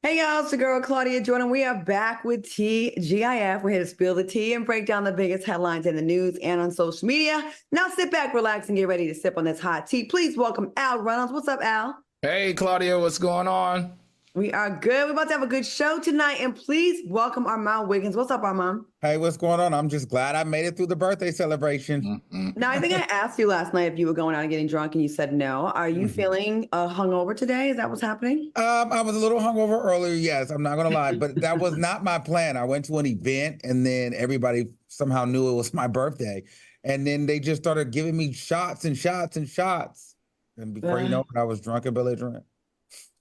Hey y'all, it's the girl Claudia Jordan. We are back with TGIF. We're here to spill the tea and break down the biggest headlines in the news and on social media. Now sit back, relax, and get ready to sip on this hot tea. Please welcome Al Reynolds. What's up, Al? Hey, Claudia, what's going on? We are good. We're about to have a good show tonight. And please welcome Armand Wiggins. What's up, Armand? Hey, what's going on? I'm just glad I made it through the birthday celebration. Now, I think I asked you last night if you were going out and getting drunk, and you said no. Are you feeling hungover today? Is that what's happening? I was a little hungover earlier, yes, I'm not gonna lie, but that was not my plan. I went to an event and then everybody somehow knew it was my birthday. And then they just started giving me shots and shots and shots. And before you know it, I was drunk and belligerent.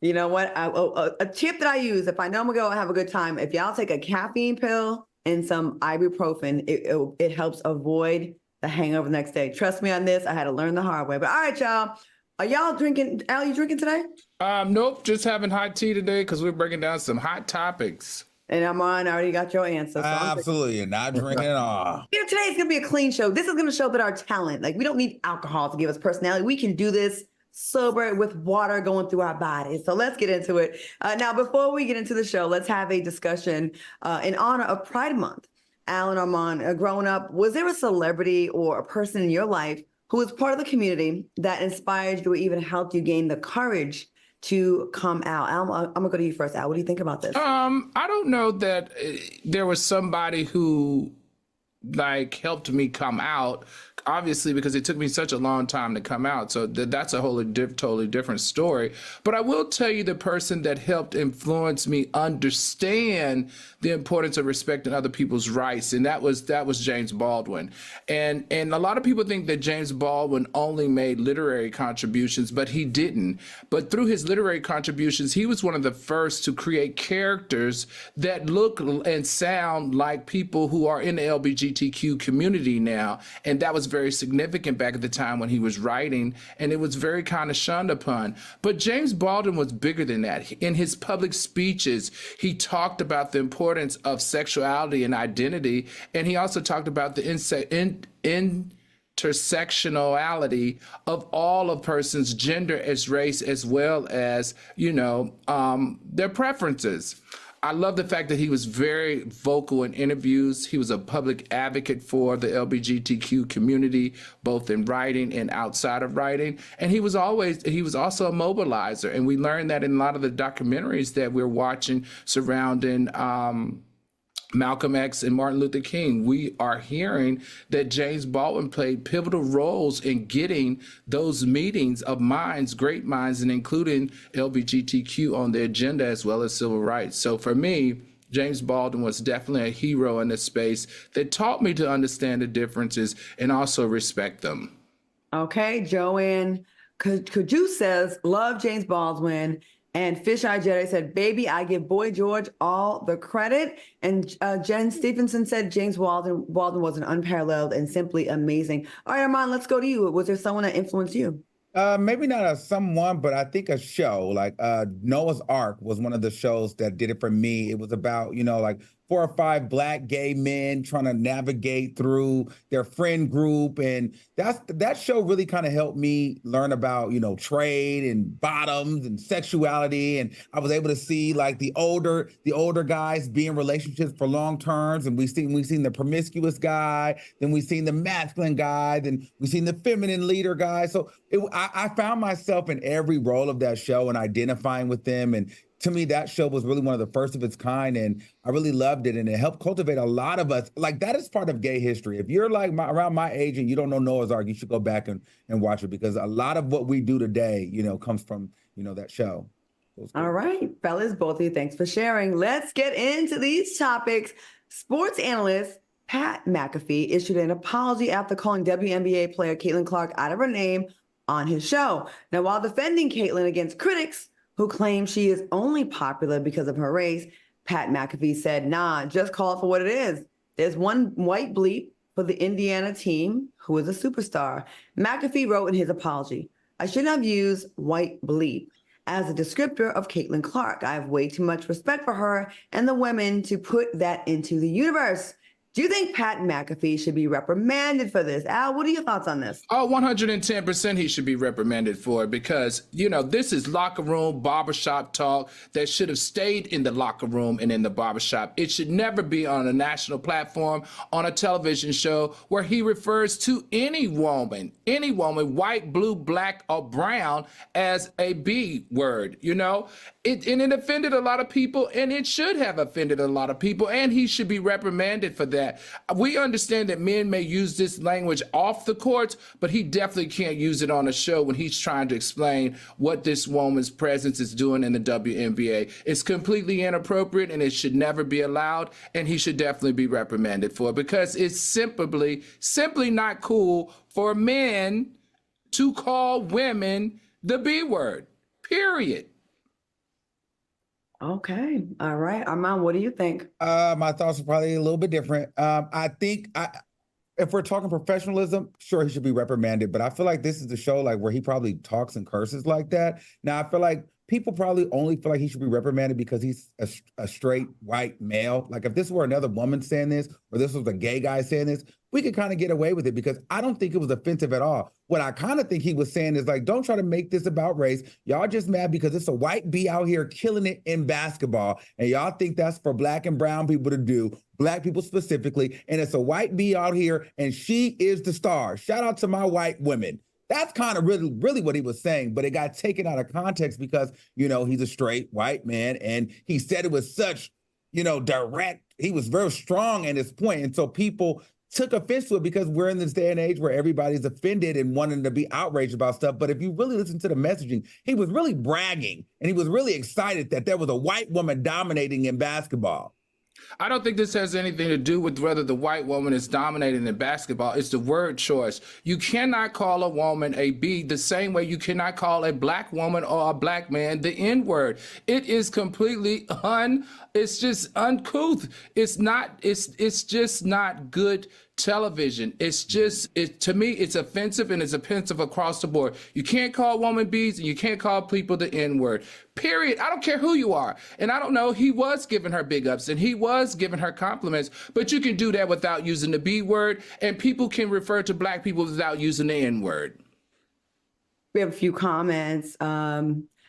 You know what? A tip that I use if I know I'm gonna go and have a good time, if y'all take a caffeine pill and some ibuprofen, it helps avoid the hangover the next day. Trust me on this. I had to learn the hard way. But all right, y'all. Are y'all drinking? Al, you drinking today? Nope, just having hot tea today because we're breaking down some hot topics. And Armand, I already got your answer. So Absolutely, you're not drinking at all. You know, today's gonna be a clean show. This is gonna show that our talent, like we don't need alcohol to give us personality. We can do this sober with water going through our bodies. So let's get into it. Now, before we get into the show, let's have a discussion in honor of Pride Month. Al and Armand, growing up, was there a celebrity or a person in your life who was part of the community that inspired you or even helped you gain the courage to come out? Al, I'm gonna go to you first. Al, what do you think about this? I don't know that there was somebody who like helped me come out, obviously, because it took me such a long time to come out. So that's a totally different story. But I will tell you the person that helped influence me understand the importance of respecting other people's rights, and that was James Baldwin. And a lot of people think that James Baldwin only made literary contributions, but he didn't. But through his literary contributions, he was one of the first to create characters that look and sound like people who are in the LGBTQ community now. And that was very significant back at the time when he was writing, and it was very kind of shunned upon. But James Baldwin was bigger than that. In his public speeches, he talked about the importance of sexuality and identity, and he also talked about the intersectionality of all of persons, gender as race, as well as, their preferences. I love the fact that he was very vocal in interviews. He was a public advocate for the LGBTQ community, both in writing and outside of writing. And he was also a mobilizer. And we learned that in a lot of the documentaries that we're watching surrounding Malcolm X and Martin Luther King. We are hearing that James Baldwin played pivotal roles in getting those meetings of minds, great minds, and including LGBTQ on the agenda, as well as civil rights. So for me, James Baldwin was definitely a hero in this space that taught me to understand the differences and also respect them. Okay, Joanne Kaju says, love James Baldwin. And Fish Eye Jedi said, baby, I give Boy George all the credit. And Jen Stevenson said, James Baldwin was an unparalleled and simply amazing. All right, Armand, let's go to you. Was there someone that influenced you? Maybe not a someone, but I think a show like Noah's Ark was one of the shows that did it for me. It was about, like 4 or 5 Black gay men trying to navigate through their friend group. And that show really kind of helped me learn about, trade and bottoms and sexuality. And I was able to see like the older guys be in relationships for long terms. And we've seen the promiscuous guy, then we've seen the masculine guy, then we've seen the feminine leader guy. So I found myself in every role of that show and identifying with them. And to me, that show was really one of the first of its kind, and I really loved it, and it helped cultivate a lot of us. Like, that is part of gay history. If you're like around my age and you don't know Noah's Ark, you should go back and watch it, because a lot of what we do today, comes from, that show. All right, fellas, both of you, thanks for sharing. Let's get into these topics. Sports analyst Pat McAfee issued an apology after calling WNBA player Caitlin Clark out of her name on his show. Now, while defending Caitlin against critics who claim she is only popular because of her race, Pat McAfee said, nah, just call it for what it is. There's one white bleep for the Indiana team who is a superstar. McAfee wrote in his apology, I shouldn't have used white bleep as a descriptor of Caitlin Clark. I have way too much respect for her and the women to put that into the universe. Do you think Pat McAfee should be reprimanded for this? Al, what are your thoughts on this? Oh, 110% he should be reprimanded for it because, this is locker room, barbershop talk that should have stayed in the locker room and in the barbershop. It should never be on a national platform, on a television show where he refers to any woman, white, blue, black, or brown, as a B word, It offended a lot of people, and it should have offended a lot of people, and he should be reprimanded for that. We understand that men may use this language off the courts, but he definitely can't use it on a show when he's trying to explain what this woman's presence is doing in the WNBA. It's completely inappropriate, and it should never be allowed, and he should definitely be reprimanded for it because it's simply not cool for men to call women the B word, period. Okay. All right. Armand, what do you think? My thoughts are probably a little bit different. I think if we're talking professionalism, sure, he should be reprimanded. But I feel like this is the show where he probably talks and curses like that. Now, I feel like people probably only feel like he should be reprimanded because he's a straight white male. Like if this were another woman saying this, or this was a gay guy saying this, we could kind of get away with it because I don't think it was offensive at all. What I kind of think he was saying is don't try to make this about race. Y'all just mad because it's a white B out here killing it in basketball. And y'all think that's for black and brown people to do, black people specifically. And it's a white B out here and she is the star. Shout out to my white women. That's kind of really what he was saying, but it got taken out of context because, he's a straight white man and he said it was such, direct. He was very strong in his point. And so people took offense to it because we're in this day and age where everybody's offended and wanting to be outraged about stuff. But if you really listen to the messaging, he was really bragging and he was really excited that there was a white woman dominating in basketball. I don't think this has anything to do with whether the white woman is dominating in basketball. It's the word choice. You cannot call a woman a B the same way you cannot call a black woman or a black man the N-word. It is completely it's just uncouth. It's just not good television. To me, it's offensive, and it's offensive across the board. You can't call women B's and you can't call people the N-word. Period. I don't care who you are. And I don't know, he was giving her big ups and he was giving her compliments, but you can do that without using the B word, and people can refer to black people without using the N-word. We have a few comments.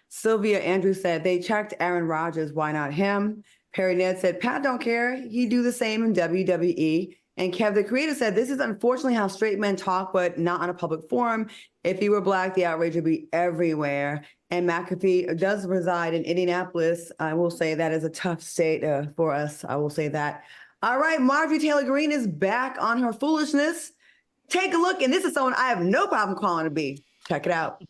Sylvia Andrews said, they checked Aaron Rodgers. Why not him? Perry Ned said, Pat don't care. He do the same in WWE. And Kev, the creator, said, this is unfortunately how straight men talk, but not on a public forum. If he were black, the outrage would be everywhere. And McAfee does reside in Indianapolis. I will say that is a tough state for us. I will say that. All right, Marjorie Taylor Greene is back on her foolishness. Take a look. And this is someone I have no problem calling a B. Check it out.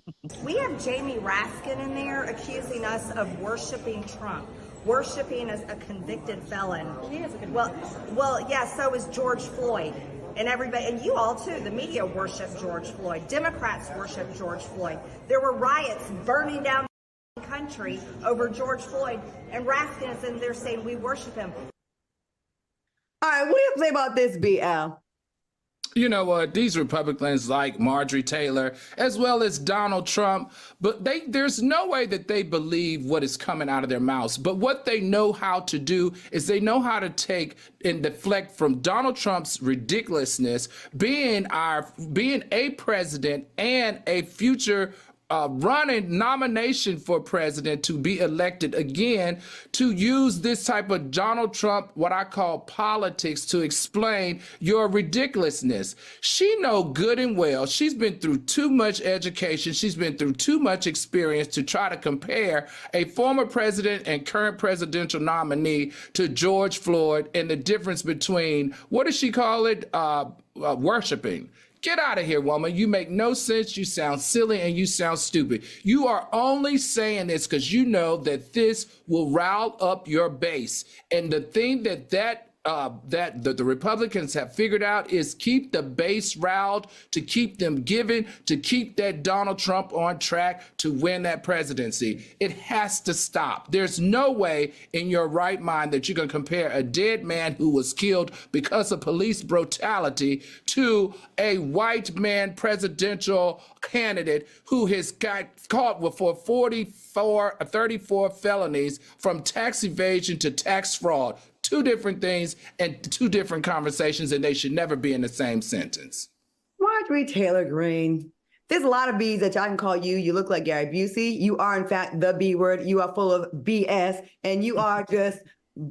We have Jamie Raskin in there accusing us of worshiping Trump. Worshiping as a convicted felon. He is a convicted felon. Well, yeah, so is George Floyd. And everybody, and you all too, the media worship George Floyd. Democrats worship George Floyd. There were riots burning down the country over George Floyd. And Raskin is in there saying we worship him. All right, what do you say about this, BL? You know what? These Republicans like Marjorie Taylor, as well as Donald Trump, but there's no way that they believe what is coming out of their mouths. But what they know how to do is they know how to take and deflect from Donald Trump's ridiculousness, being a president and a future running nomination for president to be elected again, to use this type of Donald Trump, what I call politics, to explain your ridiculousness. She know good and well, she's been through too much education, she's been through too much experience to try to compare a former president and current presidential nominee to George Floyd and the difference between, what does she call it, worshiping. Get out of here, woman. You make no sense. You sound silly and you sound stupid. You are only saying this because you know that this will rile up your base. And the thing that the Republicans have figured out is keep the base riled, to keep them giving, to keep that Donald Trump on track to win that presidency. It has to stop. There's no way in your right mind that you can compare a dead man who was killed because of police brutality to a white man presidential candidate who has got caught with for 34 felonies, from tax evasion to tax fraud. two different things and two different conversations, and they should never be in the same sentence. Marjorie Taylor Greene. There's a lot of B's that I can call you. You look like Gary Busey. You are, in fact, the B word. You are full of BS, and you are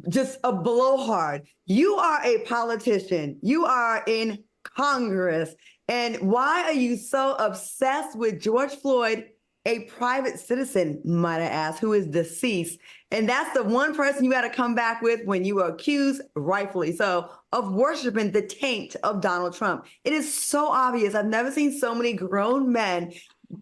just a blowhard. You are a politician. You are in Congress. And why are you so obsessed with George Floyd, a private citizen, might I ask, who is deceased? And that's the one person you got to come back with when you are accused, rightfully so, of worshiping the taint of Donald Trump. It is so obvious. I've never seen so many grown men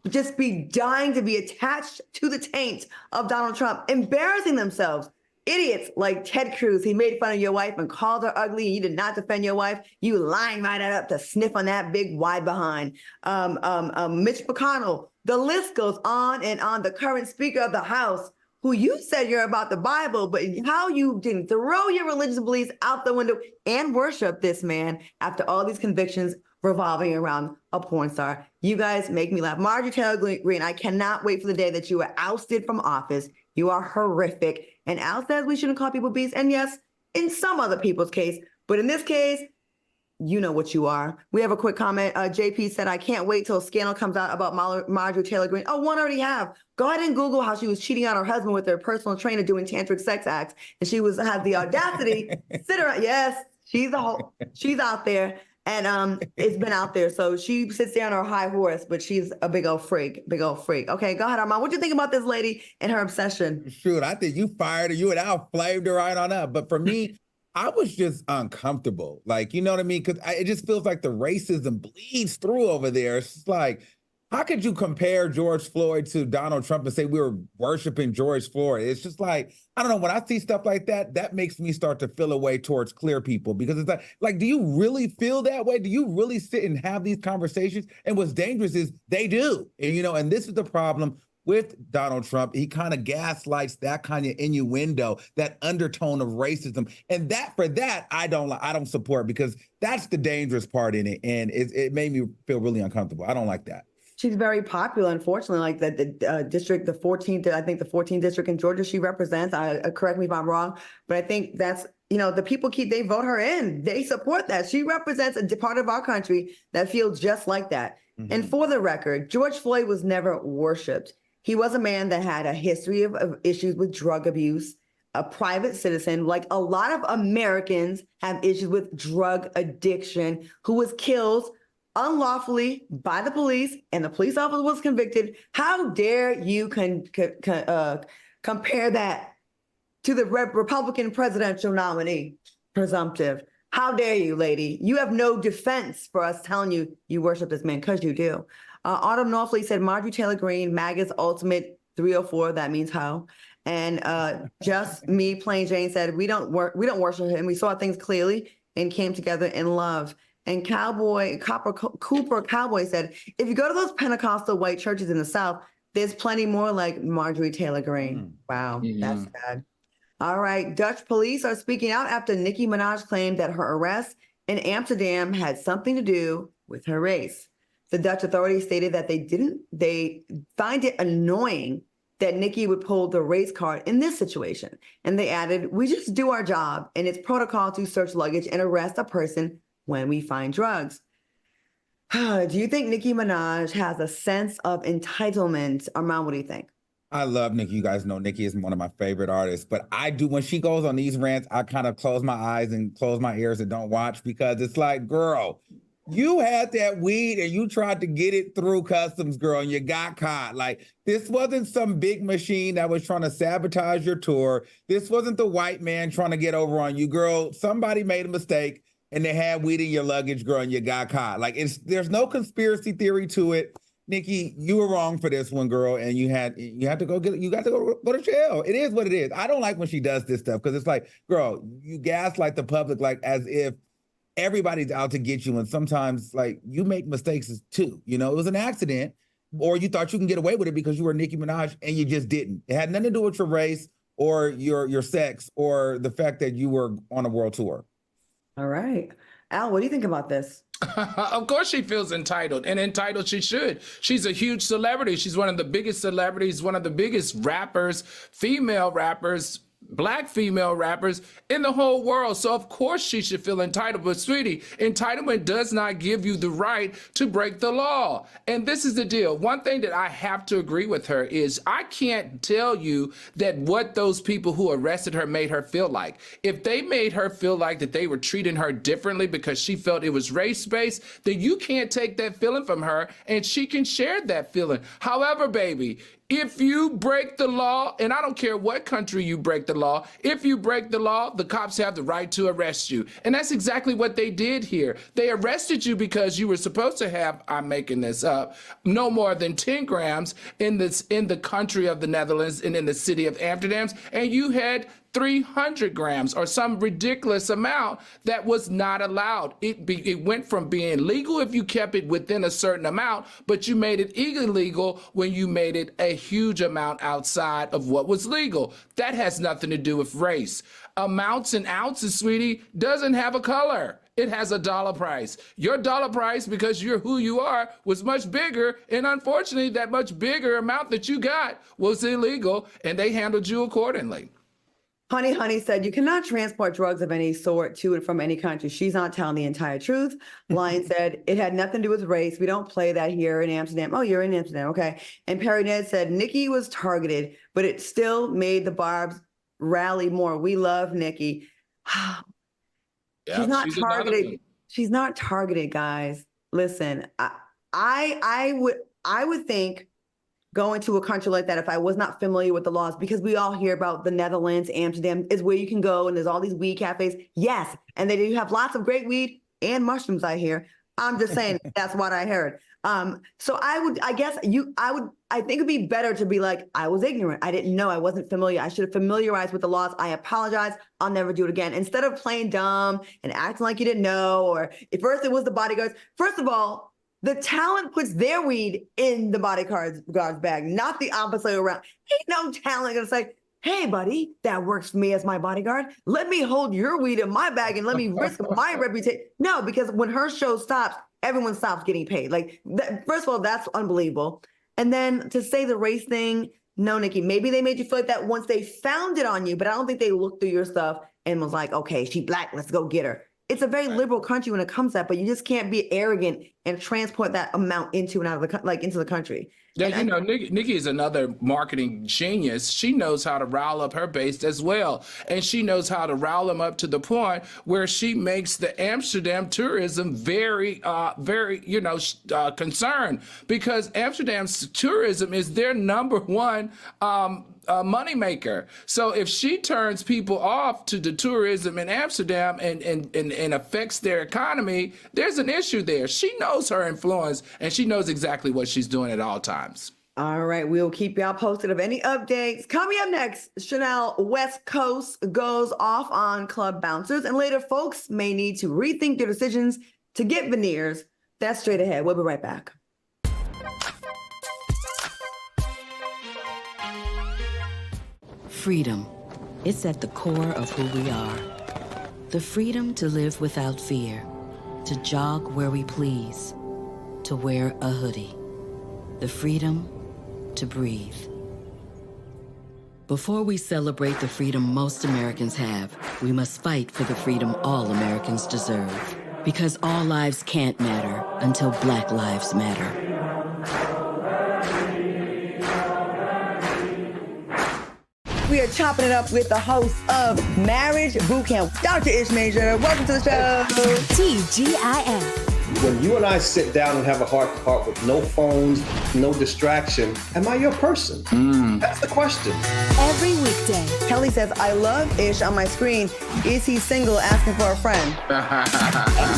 just be dying to be attached to the taint of Donald Trump, embarrassing themselves. Idiots like Ted Cruz. He made fun of your wife and called her ugly. You did not defend your wife. You lined right up to sniff on that big wide behind. Mitch McConnell. The list goes on and on. The current Speaker of the House, who you said you're about the Bible, but how you didn't throw your religious beliefs out the window and worship this man after all these convictions revolving around a porn star. You guys make me laugh. Marjorie Taylor Greene, I cannot wait for the day that you are ousted from office. You are horrific. And Al says we shouldn't call people beasts. And yes, in some other people's case, but in this case, you know what you are. We have a quick comment. JP said, I can't wait till a scandal comes out about Marjorie Taylor Greene. Oh, one already have. Go ahead and Google how she was cheating on her husband with her personal trainer doing tantric sex acts. And she had the audacity, sit around. Yes, she's out there. And it's been out there. So she sits there on her high horse, but she's a big old freak. Okay, go ahead, Armand. What do you think about this lady and her obsession? Shoot, I think you fired her. You and Al flamed her right on up. But for me, I was just uncomfortable. Like, you know what I mean? Because it just feels like the racism bleeds through over there. It's just like, how could you compare George Floyd to Donald Trump and say we were worshiping George Floyd? It's just like, I don't know, when I see stuff like that, that makes me start to feel a way towards clear people, because it's like, do you really feel that way? Do you really sit and have these conversations? And what's dangerous is they do. And, you know, and this is the problem with Donald Trump. He kind of gaslights that kind of innuendo, that undertone of racism. And for that, I don't support, because that's the dangerous part in it. And it made me feel really uncomfortable. I don't like that. She's very popular, unfortunately. Like the district, the 14th district in Georgia she represents. Correct me if I'm wrong, but I think that's, you know, the people they vote her in. They support that. She represents a part of our country that feels just like that. Mm-hmm. And for the record, George Floyd was never worshipped. He was a man that had a history of issues with drug abuse, a private citizen, like a lot of Americans have issues with drug addiction, who was killed unlawfully by the police, and the police officer was convicted. How dare you compare that to the Republican presidential nominee, presumptive? How dare you, lady? You have no defense for us telling you worship this man, because you do. Autumn Norfleet said, Marjorie Taylor Greene, MAGA's ultimate 304, that means how. And just me, plain Jane, said, we don't worship him. We saw things clearly and came together in love. And Cooper Cowboy said, if you go to those Pentecostal white churches in the South, there's plenty more like Marjorie Taylor Greene. Wow, that's sad. All right, Dutch police are speaking out after Nicki Minaj claimed that her arrest in Amsterdam had something to do with her race. The Dutch authorities stated that they find it annoying that Nicki would pull the race card in this situation. And they added, we just do our job, and it's protocol to search luggage and arrest a person when we find drugs. Do you think Nicki Minaj has a sense of entitlement? Armand, what do you think? I love Nicki. You guys know Nicki is one of my favorite artists, but I do, when she goes on these rants, I kind of close my eyes and close my ears and don't watch, because it's like, girl, you had that weed and you tried to get it through customs, girl, and you got caught. Like, this wasn't some big machine that was trying to sabotage your tour. This wasn't the white man trying to get over on you, girl. Somebody made a mistake and they had weed in your luggage, girl, and you got caught. Like, there's no conspiracy theory to it. Nicki, you were wrong for this one, girl, and you got to go to jail. It is what it is. I don't like when she does this stuff, because it's like, girl, you gaslight the public like as if everybody's out to get you, and sometimes like you make mistakes too. You know, it was an accident, or you thought you can get away with it because you were Nicki Minaj and you just didn't. It had nothing to do with your race or your sex or the fact that you were on a world tour. All right. Al, what do you think about this? Of course she feels entitled, and entitled she should. She's a huge celebrity. She's one of the biggest celebrities, one of the biggest rappers, female rappers Black female rappers in the whole world. So of course she should feel entitled. But sweetie, entitlement does not give you the right to break the law. And this is the deal. One thing that I have to agree with her is I can't tell you that what those people who arrested her made her feel like. If they made her feel like that they were treating her differently because she felt it was race-based, then you can't take that feeling from her and she can share that feeling. However, baby, if you break the law, and I don't care what country you break the law, if you break the law, the cops have the right to arrest you. And that's exactly what they did here. They arrested you because you were supposed to have, I'm making this up, no more than 10 grams in the country of the Netherlands and in the city of Amsterdam, and you had 300 grams or some ridiculous amount that was not allowed. It went from being legal if you kept it within a certain amount, but you made it illegal when you made it a huge amount outside of what was legal. That has nothing to do with race. Amounts and ounces, sweetie, doesn't have a color. It has a dollar price. Your dollar price, because you're who you are, was much bigger. And unfortunately, that much bigger amount that you got was illegal, and they handled you accordingly. Honey said, you cannot transport drugs of any sort to and from any country. She's not telling the entire truth. Lion said, it had nothing to do with race. We don't play that here in Amsterdam. Oh, you're in Amsterdam. Okay. And Perry Ned said, Nicki was targeted, but it still made the Barbs rally more. We love Nicki. She's not targeted. She's not targeted, guys. Listen, I would think going to a country like that, if I was not familiar with the laws, because we all hear about the Netherlands, Amsterdam is where you can go and there's all these weed cafes. Yes. And they do have lots of great weed and mushrooms, I hear. I'm just saying that's what I heard. So I think it'd be better to be like, I was ignorant. I didn't know. I wasn't familiar. I should have familiarized with the laws. I apologize. I'll never do it again. Instead of playing dumb and acting like you didn't know, or at first it was the bodyguards. First of all, the talent puts their weed in the bodyguard's bag, not the opposite around. Ain't no talent gonna say, hey, buddy, that works for me as my bodyguard. Let me hold your weed in my bag and let me risk my reputation. No, because when her show stops, everyone stops getting paid. Like, first of all, that's unbelievable. And then to say the race thing, no, Nicki, maybe they made you feel like that once they found it on you, but I don't think they looked through your stuff and was like, okay, she black, let's go get her. It's a very liberal country when it comes to that, but you just can't be arrogant and transport that amount into and out of the into the country. Yeah, and Nicki is another marketing genius. She knows how to rile up her base as well, and she knows how to rile them up to the point where she makes the Amsterdam tourism very concerned, because Amsterdam's tourism is their number one moneymaker. So if she turns people off to the tourism in Amsterdam and affects their economy, there's an issue there. She knows her influence, and she knows exactly what she's doing at all times. All right, we'll keep y'all posted of any updates. Coming up next, Chanel West Coast goes off on club bouncers, and later folks may need to rethink their decisions to get veneers. That's straight ahead. We'll be right back. Freedom. It's at the core of who we are. The freedom to live without fear, to jog where we please, to wear a hoodie. The freedom to breathe. Before we celebrate the freedom most Americans have, we must fight for the freedom all Americans deserve. Because all lives can't matter until Black lives matter. We are chopping it up with the host of Marriage Bootcamp, Dr. Ish Major. Welcome to the show. TGIF. When you and I sit down and have a heart-to-heart with no phones, no distraction, am I your person? That's the question. Every weekday. Kelly says, I love Ish on my screen. Is he single, asking for a friend?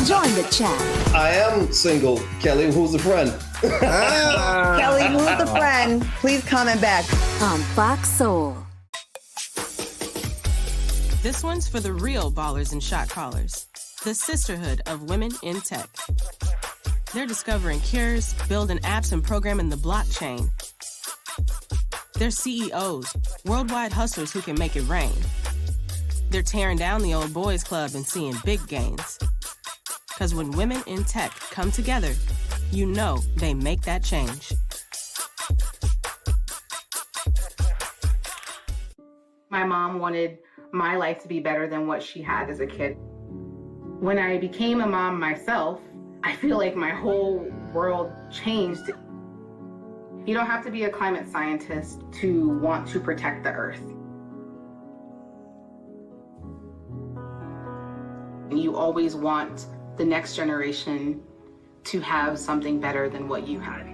Join the chat. I am single, Kelly. Who's the friend? Kelly, who's the friend? Please comment back. On Fox Soul. This one's for the real ballers and shot callers, the sisterhood of women in tech. They're discovering cures, building apps, and programming the blockchain. They're CEOs, worldwide hustlers who can make it rain. They're tearing down the old boys club and seeing big gains. Because when women in tech come together, you know they make that change. My My mom wanted my life to be better than what she had as a kid. When I became a mom myself, I feel like my whole world changed. You don't have to be a climate scientist to want to protect the earth. You always want the next generation to have something better than what you had.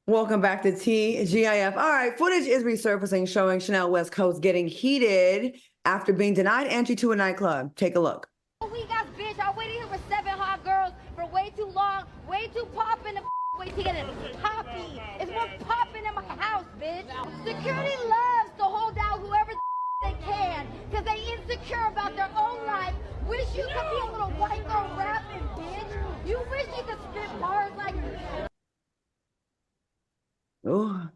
Welcome back to TGIF. All right, footage is resurfacing showing Chanel West Coast getting heated after being denied entry to a nightclub. Take a look. We got bitch. I waited here with 7 hot girls for way too long, way too poppin' way to get it poppy. It's more poppin' in my house, bitch. Security loves to hold out whoever they can because they insecure about their own life. Wish you could be a little white girl rapping, bitch. You wish you could spit bars like Oh,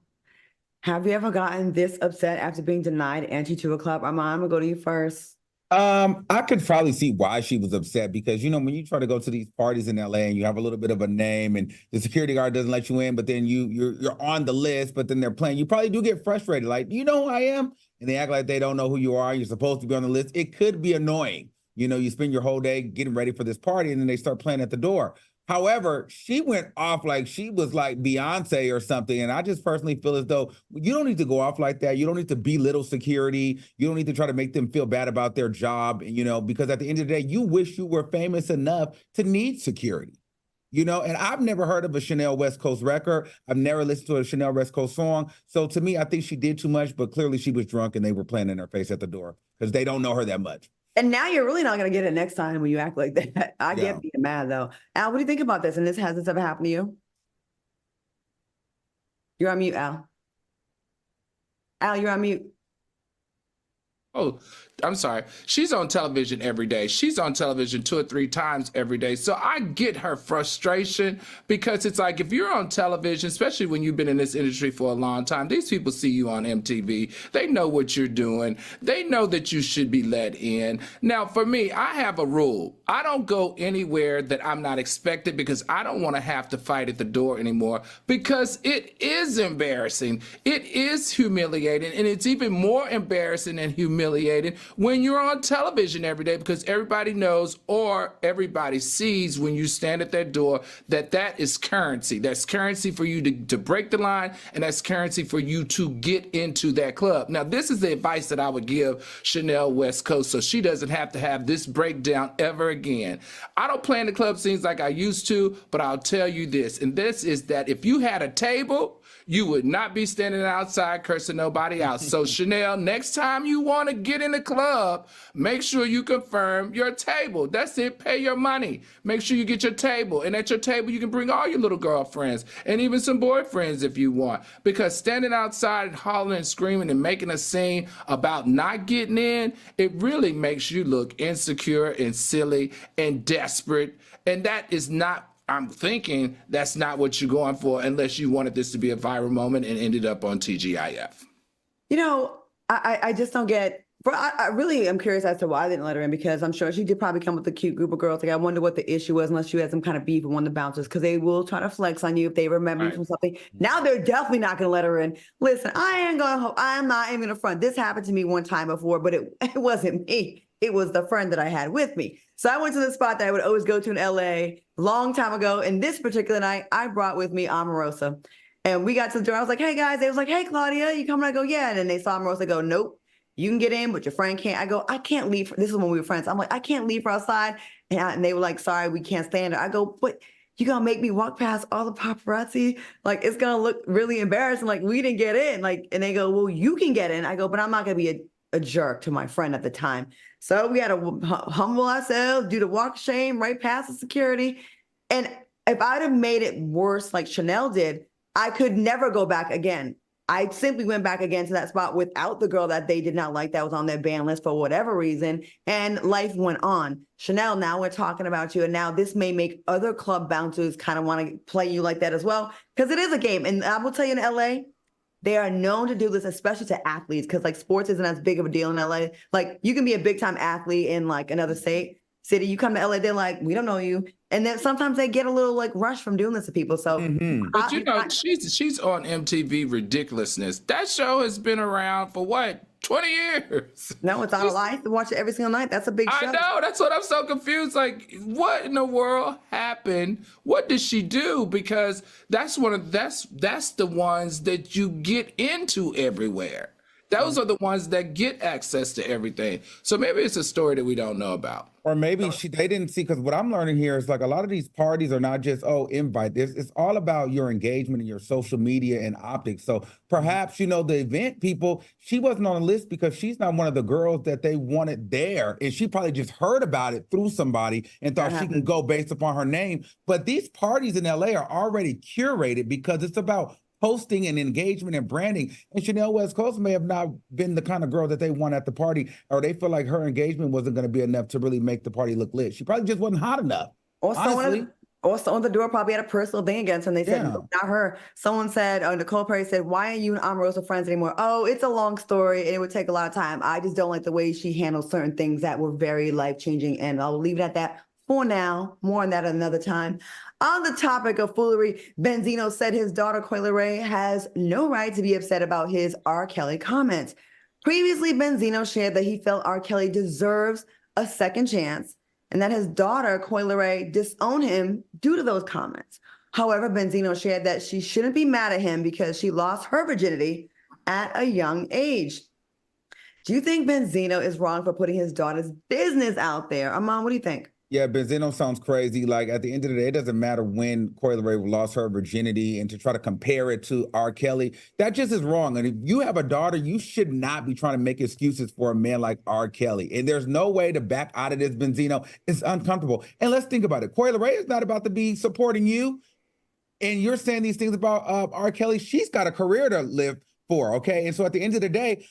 have you ever gotten this upset after being denied entry to a club? Armand, I'm gonna go to you first. I could probably see why she was upset because, you know, when you try to go to these parties in LA and you have a little bit of a name and the security guard doesn't let you in, but then you're on the list, but then they're playing, you probably do get frustrated. Like, you know who I am? And they act like they don't know who you are. You're supposed to be on the list. It could be annoying. You know, you spend your whole day getting ready for this party and then they start playing at the door. However, she went off like she was like Beyonce or something. And I just personally feel as though you don't need to go off like that. You don't need to belittle security. You don't need to try to make them feel bad about their job, you know, because at the end of the day, you wish you were famous enough to need security. You know, and I've never heard of a Chanel West Coast record. I've never listened to a Chanel West Coast song. So to me, I think she did too much, but clearly she was drunk and they were playing in her face at the door because they don't know her that much. And now you're really not going to get it next time when you act like that. I get being mad, though. Al, what do you think about this? And has this ever happened to you? You're on mute, Al. Al, you're on mute. Oh, I'm sorry. She's on television every day. She's on television 2 or 3 times every day. So I get her frustration because it's like if you're on television, especially when you've been in this industry for a long time, these people see you on MTV. They know what you're doing. They know that you should be let in. Now, for me, I have a rule. I don't go anywhere that I'm not expected because I don't want to have to fight at the door anymore because it is embarrassing. It is humiliating. And it's even more embarrassing and humiliating when you're on television every day because everybody knows or everybody sees when you stand at that door that that is currency. That's currency for you to break the line, and that's currency for you to get into that club. Now, this is the advice that I would give Chanel West Coast so she doesn't have to have this breakdown ever again. I don't play in the club scenes like I used to, but I'll tell you this, and this is that if you had a table, you would not be standing outside cursing nobody out. So Chanel, next time you want to get in the club, make sure you confirm your table. That's it. Pay your money. Make sure you get your table. And at your table, you can bring all your little girlfriends and even some boyfriends if you want. Because standing outside and hollering and screaming and making a scene about not getting in, it really makes you look insecure and silly and desperate. And that is not, I'm thinking that's not what you're going for unless you wanted this to be a viral moment and ended up on TGIF. You know, I just don't get, I really am curious as to why they didn't let her in because I'm sure she did probably come with a cute group of girls. Like, I wonder what the issue was unless you had some kind of beef with one of the bouncers because they will try to flex on you if they remember you from something. Now they're definitely not going to let her in. Listen, I'm not even going to front. This happened to me one time before, but it wasn't me. It was the friend that I had with me. So I went to the spot that I would always go to in LA long time ago. And this particular night, I brought with me Omarosa. And we got to the door. I was like, hey, guys. They was like, hey, Claudia, you coming? I go, yeah. And then they saw Omarosa go, nope, you can get in, but your friend can't. I go, I can't leave. This is when we were friends. I'm like, I can't leave her outside. And they were like, sorry, we can't stand her. I go, but you going to make me walk past all the paparazzi? Like, it's going to look really embarrassing. Like, we didn't get in. Like, and they go, well, you can get in. I go, but I'm not going to be a jerk to my friend at the time. So we had to humble ourselves, do the walk of shame right past the security. And if I'd have made it worse like Chanel did, I could never go back again. I simply went back again to that spot without the girl that they did not like that was on their ban list for whatever reason. And life went on. Chanel, now we're talking about you. And now this may make other club bouncers kind of want to play you like that as well. Because it is a game. And I will tell you in LA, they are known to do this, especially to athletes, because like sports isn't as big of a deal in LA. Like you can be a big time athlete in like another state. city. You come to LA, they're like, we don't know you. And then sometimes they get a little like rush from doing this to people. So, But you know, she's on MTV Ridiculousness. That show has been around for what, 20 years? No, it's on a lie. I watch it every single night. That's a big show. I know. That's what I'm so confused. Like, what in the world happened? What did she do? Because that's the ones that you get into everywhere. Those are the ones that get access to everything. So maybe it's a story that we don't know about. Or maybe they didn't see, because what I'm learning here is like a lot of these parties are not just, invite. It's all about your engagement and your social media and optics. So perhaps, the event people, she wasn't on the list because she's not one of the girls that they wanted there. And she probably just heard about it through somebody and thought she can go based upon her name. But these parties in LA are already curated because it's about hosting and engagement and branding. And Chanel West Coast may have not been the kind of girl that they want at the party, or they feel like her engagement wasn't going to be enough to really make the party look lit. She probably just wasn't hot enough. Or someone at the door probably had a personal thing against her, and they said, no, not her. Someone said, Nicole Perry said, why are you and Omarosa friends anymore? Oh, it's a long story, and it would take a lot of time. I just don't like the way she handles certain things that were very life-changing, and I'll leave it at that for now. More on that another time. On the topic of foolery, Benzino said his daughter, Coi Leray, has no right to be upset about his R. Kelly comments. Previously, Benzino shared that he felt R. Kelly deserves a second chance and that his daughter, Coi Leray, disowned him due to those comments. However, Benzino shared that she shouldn't be mad at him because she lost her virginity at a young age. Do you think Benzino is wrong for putting his daughter's business out there? Amon, what do you think? Yeah, Benzino sounds crazy. Like, at the end of the day, it doesn't matter when Coi Leray lost her virginity, and to try to compare it to R. Kelly, that just is wrong. And if you have a daughter, you should not be trying to make excuses for a man like R. Kelly. And there's no way to back out of this, Benzino. It's uncomfortable. And let's think about it. Coi Leray is not about to be supporting you. And you're saying these things about R. Kelly. She's got a career to live for, okay? And so at the end of the day,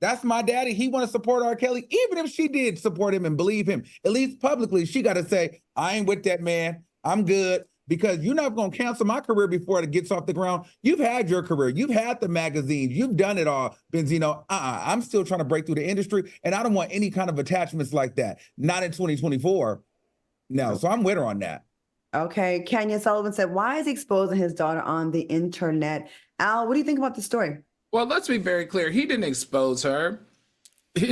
that's my daddy. He want to support R. Kelly. Even if she did support him and believe him, at least publicly, she got to say, I ain't with that man. I'm good. Because you're not going to cancel my career before it gets off the ground. You've had your career. You've had the magazines. You've done it all, Benzino. I'm still trying to break through the industry, and I don't want any kind of attachments like that. Not in 2024. No, so I'm with her on that. Okay, Kenya Sullivan said, why is he exposing his daughter on the internet? Al, what do you think about the story? Well, let's be very clear. He didn't expose her.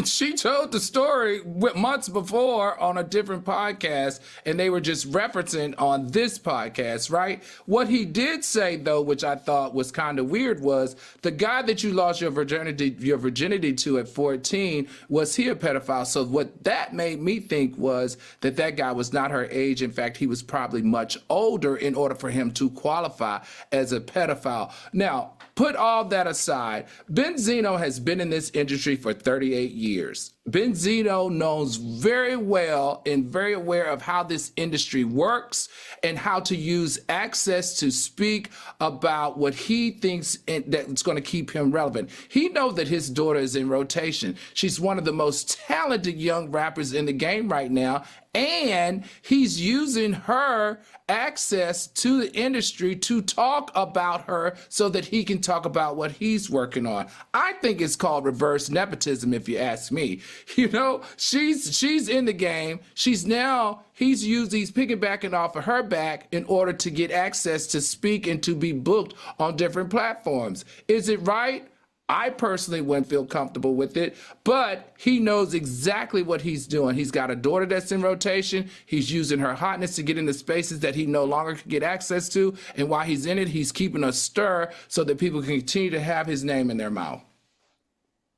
She told the story months before on a different podcast, and they were just referencing on this podcast, right? What he did say, though, which I thought was kind of weird, was the guy that you lost your virginity to at 14, was he a pedophile? So what that made me think was that guy was not her age. In fact, he was probably much older in order for him to qualify as a pedophile. Now, put all that aside, Benzino has been in this industry for 38 years. Benzino knows very well and very aware of how this industry works and how to use access to speak about what he thinks that's going to keep him relevant. He knows that his daughter is in rotation. She's one of the most talented young rappers in the game right now, and he's using her access to the industry to talk about her so that he can talk about what he's working on. I think it's called reverse nepotism, if you ask me. You know, she's in the game. He's piggybacking off of her back in order to get access to speak and to be booked on different platforms. Is it right? I personally wouldn't feel comfortable with it, but he knows exactly what he's doing. He's got a daughter that's in rotation. He's using her hotness to get into spaces that he no longer can get access to. And while he's in it, he's keeping a stir so that people can continue to have his name in their mouth.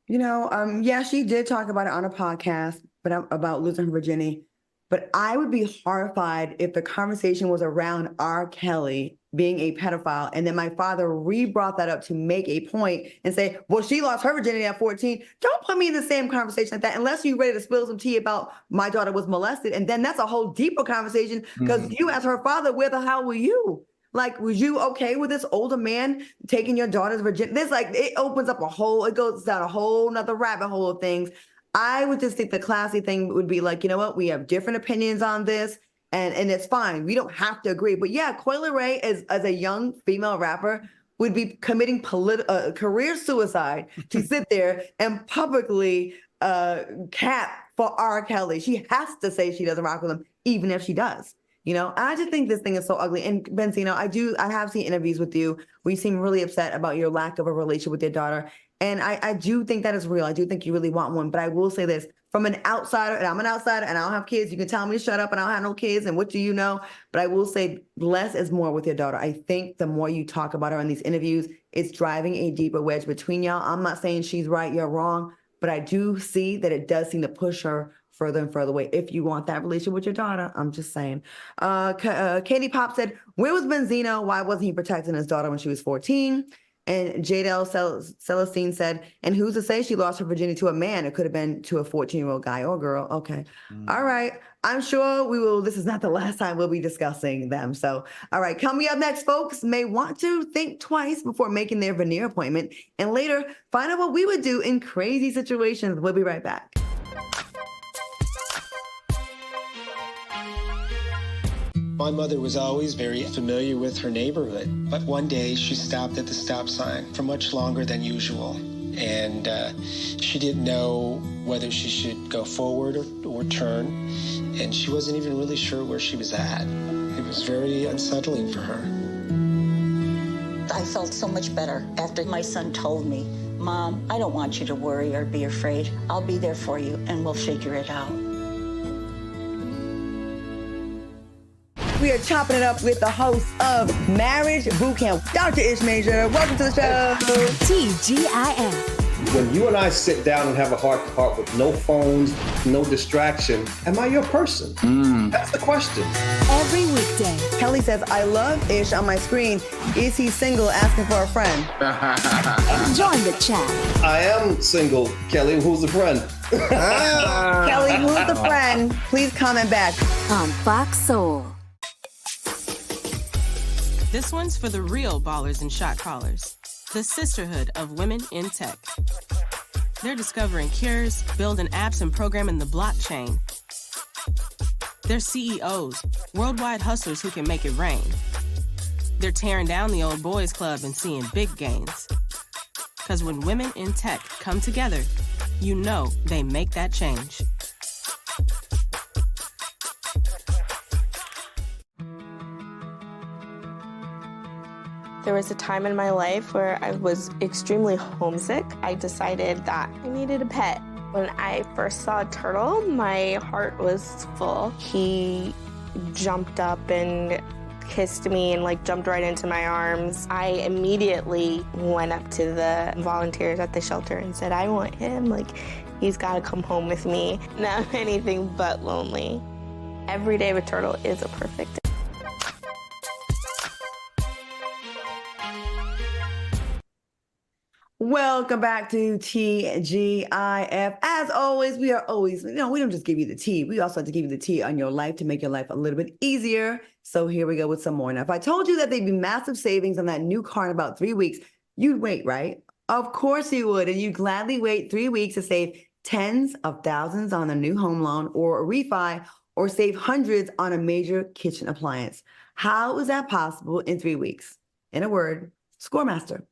You know, yeah, she did talk about it on a podcast, but about losing her virginity. But I would be horrified if the conversation was around R. Kelly being a pedophile, and then my father re-brought that up to make a point and say, well, she lost her virginity at 14. Don't put me in the same conversation like that unless you're ready to spill some tea about my daughter was molested. And then that's a whole deeper conversation because you as her father, where the hell were you? Like, was you okay with this older man taking your daughter's virginity? It opens up it goes down a whole nother rabbit hole of things. I would just think the classy thing would be like, you know what? We have different opinions on this, and it's fine. We don't have to agree. But yeah, Coi Leray, as a young female rapper, would be committing career suicide to sit there and publicly cap for R. Kelly. She has to say she doesn't rock with him, even if she does. You know, I just think this thing is so ugly. And Benzino, I have seen interviews with you where you seem really upset about your lack of a relationship with your daughter. And I do think that is real. I do think you really want one. But I will say this, from an outsider, and I'm an outsider and I don't have kids, you can tell me to shut up and I don't have no kids and what do you know? But I will say less is more with your daughter. I think the more you talk about her in these interviews, it's driving a deeper wedge between y'all. I'm not saying she's right, you're wrong, but I do see that it does seem to push her further and further away if you want that relationship with your daughter. I'm just saying. Katie Pop said, where was Benzino? Why wasn't he protecting his daughter when she was 14? And Jadel Celestine said, and who's to say she lost her virginity to a man? It could have been to a 14-year-old guy or girl. Okay. All right. I'm sure we will. This is not the last time we'll be discussing them. So, all right. Coming up next, folks may want to think twice before making their veneer appointment and later find out what we would do in crazy situations. We'll be right back. My mother was always very familiar with her neighborhood, but one day she stopped at the stop sign for much longer than usual, and she didn't know whether she should go forward or turn, and she wasn't even really sure where she was at. It was very unsettling for her. I felt so much better after my son told me, Mom, I don't want you to worry or be afraid. I'll be there for you, and we'll figure it out. We are chopping it up with the host of Marriage Boot Camp, Dr. Ish Major. Welcome to the show. TGIF. When you and I sit down and have a heart-to-heart with no phones, no distraction, am I your person? That's the question. Every weekday. Kelly says, I love Ish on my screen. Is he single? Asking for a friend. Join the chat. I am single, Kelly. Who's the friend? Kelly, who's the friend? Please comment back. On Fox Soul. This one's for the real ballers and shot callers, the sisterhood of women in tech. They're discovering cures, building apps, and programming the blockchain. They're CEOs, worldwide hustlers who can make it rain. They're tearing down the old boys club and seeing big gains. Because when women in tech come together, you know they make that change. There was a time in my life where I was extremely homesick. I decided that I needed a pet. When I first saw a turtle, my heart was full. He jumped up and kissed me and jumped right into my arms. I immediately went up to the volunteers at the shelter and said, I want him. He's got to come home with me. Now I'm anything but lonely. Every day with turtle is a perfect day. Welcome back to TGIF. As always, we don't just give you the tea. We also have to give you the tea on your life to make your life a little bit easier. So here we go with some more. Now, if I told you that there'd be massive savings on that new car in about 3 weeks, you'd wait, right? Of course you would. And you'd gladly wait 3 weeks to save tens of thousands on a new home loan or a refi, or save hundreds on a major kitchen appliance. How is that possible in 3 weeks? In a word, ScoreMaster.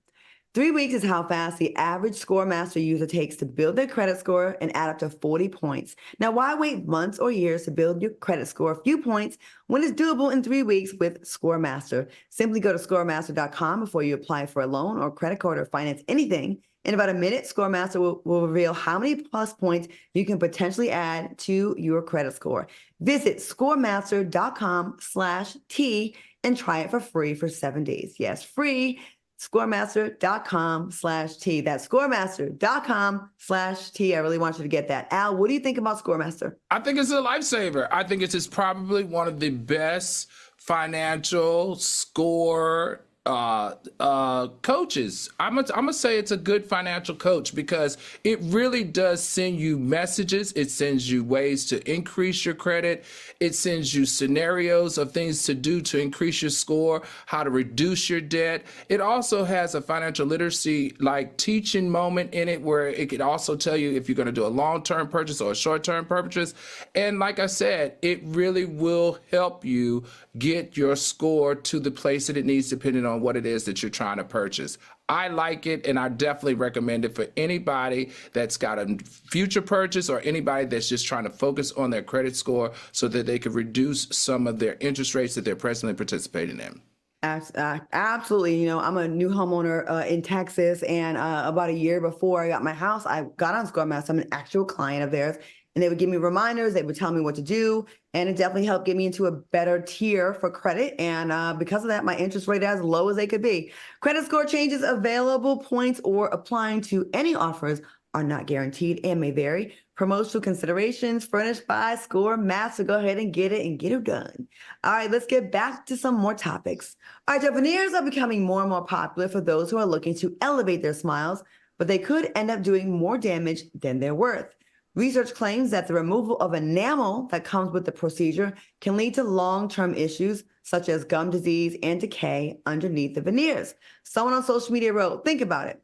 3 weeks is how fast the average ScoreMaster user takes to build their credit score and add up to 40 points. Now, why wait months or years to build your credit score a few points when it's doable in 3 weeks with ScoreMaster? Simply go to scoremaster.com before you apply for a loan or credit card or finance anything. In about a minute, ScoreMaster will reveal how many plus points you can potentially add to your credit score. Visit scoremaster.com/T and try it for free for 7 days. Yes, free. Scoremaster.com/T. That's scoremaster.com/T. I really want you to get that. Al, what do you think about ScoreMaster? I think it's a lifesaver. I think it's probably one of the best financial score coaches. I'm gonna say it's a good financial coach because it really does send you messages. It sends you ways to increase your credit. It sends you scenarios of things to do to increase your score, how to reduce your debt. It also has a financial literacy teaching moment in it where it could also tell you if you're going to do a long-term purchase or a short-term purchase. And like I said, it really will help you get your score to the place that it needs depending on on what it is that you're trying to purchase. I like it, and I definitely recommend it for anybody that's got a future purchase or anybody that's just trying to focus on their credit score so that they could reduce some of their interest rates that they're presently participating in. Absolutely. You know, I'm a new homeowner in Texas, and about a year before I got my house, I got on ScoreMaster. I'm an actual client of theirs, and they would give me reminders. They would tell me what to do, and it definitely helped get me into a better tier for credit. And because of that, my interest rate as low as they could be. Credit score changes, available points, or applying to any offers are not guaranteed and may vary. Promotional considerations furnished by ScoreMaster. Go ahead and get it done. All right, let's get back to some more topics. All right, so veneers are becoming more and more popular for those who are looking to elevate their smiles, but they could end up doing more damage than they're worth. Research claims that the removal of enamel that comes with the procedure can lead to long-term issues such as gum disease and decay underneath the veneers. Someone on social media wrote, think about it.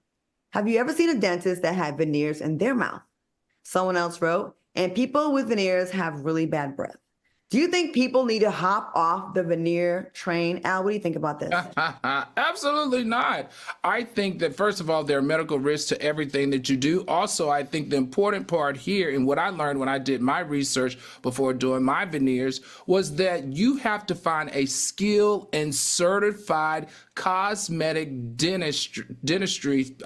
Have you ever seen a dentist that had veneers in their mouth? Someone else wrote, and people with veneers have really bad breath. Do you think people need to hop off the veneer train? Al, what do you think about this? Absolutely not. I think that, first of all, there are medical risks to everything that you do. Also, I think the important part here, and what I learned when I did my research before doing my veneers, was that you have to find a skilled and certified cosmetic dentistry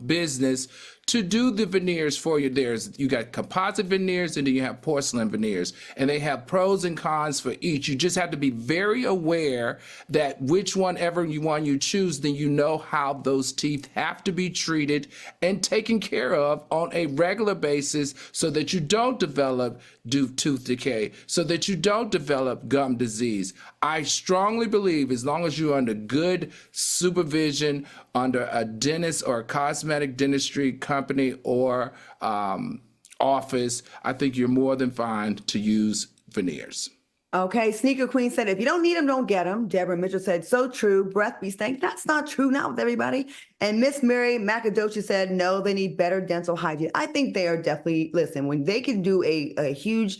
business to do the veneers for you. You got composite veneers, and then you have porcelain veneers, and they have pros and cons for each. You just have to be very aware that which one you choose, then you know how those teeth have to be treated and taken care of on a regular basis so that you don't develop tooth decay, so that you don't develop gum disease. I strongly believe as long as you're under good supervision, under a dentist or a cosmetic dentistry company or office, I think you're more than fine to use veneers. Okay, Sneaker Queen said, if you don't need them, don't get them. Deborah Mitchell said, so true. Breath be stank. That's not true, not with everybody. And Miss Mary Macadosha said, no, they need better dental hygiene. I think they are definitely, listen, when they can do a huge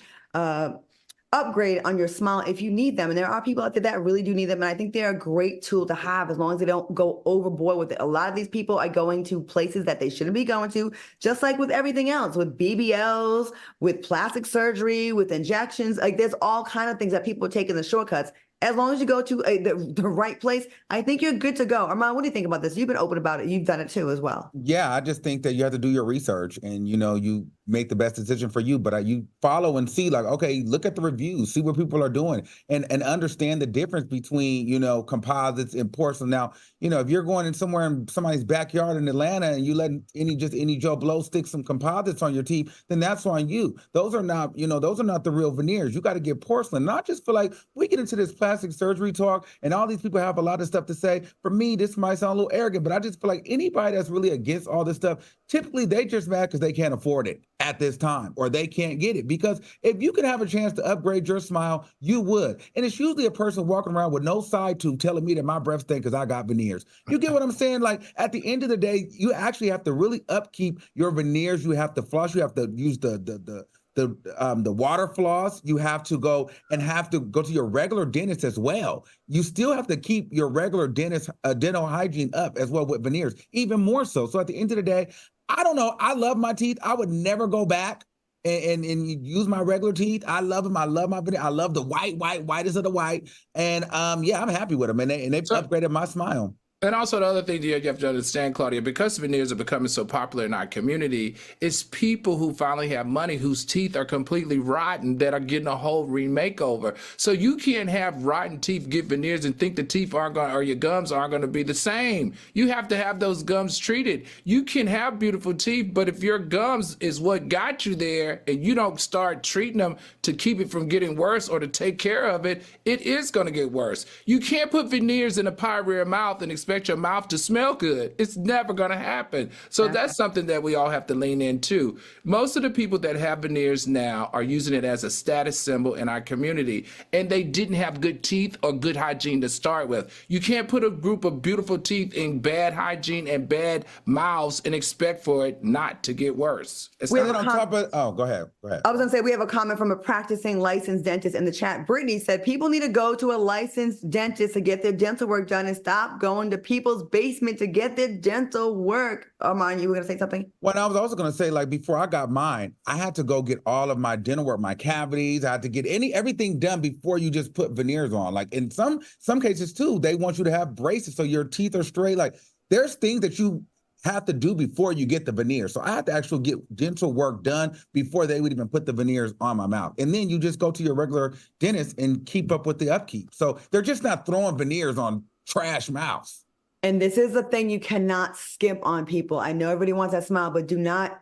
upgrade on your smile if you need them. And there are people out there that really do need them. And I think they're a great tool to have as long as they don't go overboard with it. A lot of these people are going to places that they shouldn't be going to, just like with everything else, with BBLs, with plastic surgery, with injections. Like there's all kinds of things that people are taking the shortcuts. As long as you go to the right place, I think you're good to go. Armand, what do you think about this? You've been open about it. You've done it too as well. Yeah, I just think that you have to do your research and, you make the best decision for you. But you follow and see, like, okay, look at the reviews, see what people are doing and understand the difference between, composites and porcelain. Now, if you're going in somewhere in somebody's backyard in Atlanta and you let any Joe Blow stick some composites on your teeth, then that's on you. Those are not the real veneers. You got to get porcelain. Not just for like, we get into this plastic surgery talk and all these people have a lot of stuff to say. For me, this might sound a little arrogant, but I just feel like anybody that's really against all this stuff, typically they just mad because they can't afford it at this time, or they can't get it. Because if you could have a chance to upgrade your smile, you would. And it's usually a person walking around with no side tooth telling me that my breath stinks because I got veneers. You get what I'm saying? Like at the end of the day, you actually have to really upkeep your veneers. You have to floss. You have to use the water floss. You have to go to your regular dentist as well. You still have to keep your regular dental hygiene up as well with veneers, even more so. So at the end of the day, I don't know. I love my teeth. I would never go back and use my regular teeth. I love them. I love my veneers. I love the whitest of the white. And I'm happy with them. And they've upgraded my smile. And also the other thing you have to understand, Claudia, because veneers are becoming so popular in our community, it's people who finally have money whose teeth are completely rotten that are getting a whole remakeover. So you can't have rotten teeth, get veneers, and think the teeth aren't going, or your gums aren't going to be the same. You have to have those gums treated. You can have beautiful teeth, but if your gums is what got you there and you don't start treating them to keep it from getting worse or to take care of it, it is going to get worse. You can't put veneers in a pie rear mouth and expect expect your mouth to smell good. It's never going to happen. So that's something that we all have to lean into. Most of the people that have veneers now are using it as a status symbol in our community, and they didn't have good teeth or good hygiene to start with. You can't put a group of beautiful teeth in bad hygiene and bad mouths and expect for it not to get worse. Go ahead. Go ahead. I was going to say, we have a comment from a practicing licensed dentist in the chat. Brittany said, people need to go to a licensed dentist to get their dental work done and stop going to people's basement to get their dental work. Armand, you were going to say something? Well, I was also going to say, like, before I got mine, I had to go get all of my dental work, my cavities. I had to get everything done before you just put veneers on. Like, in some cases, too, they want you to have braces so your teeth are straight. Like, there's things that you have to do before you get the veneer. So I had to actually get dental work done before they would even put the veneers on my mouth. And then you just go to your regular dentist and keep up with the upkeep. So they're just not throwing veneers on trash mouths. And this is the thing you cannot skip on, people. I know everybody wants that smile, but do not